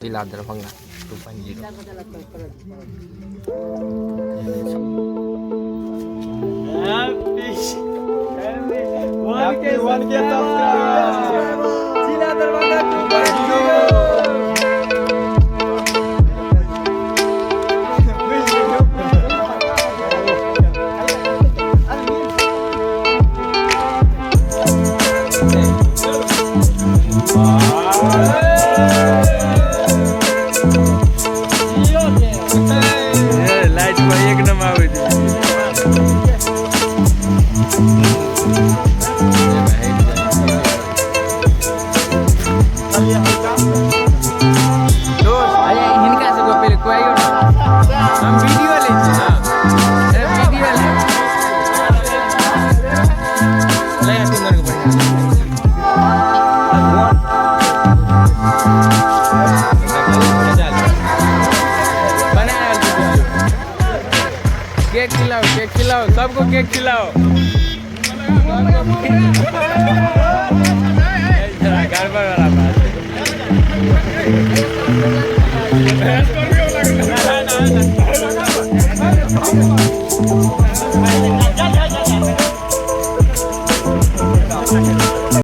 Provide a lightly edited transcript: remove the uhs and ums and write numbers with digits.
जिला दरभंगा 2.0 वन के जिला दरभंगा 2.0 लाइट में एक नंबर आवे हिनका सबको पहले कोई हम वीडियो ले छी ना अरे वीडियो ले तीन दिन को बढ़िया केक खिलाओ सबको केक खिलाओ गड़बड़ वाला बात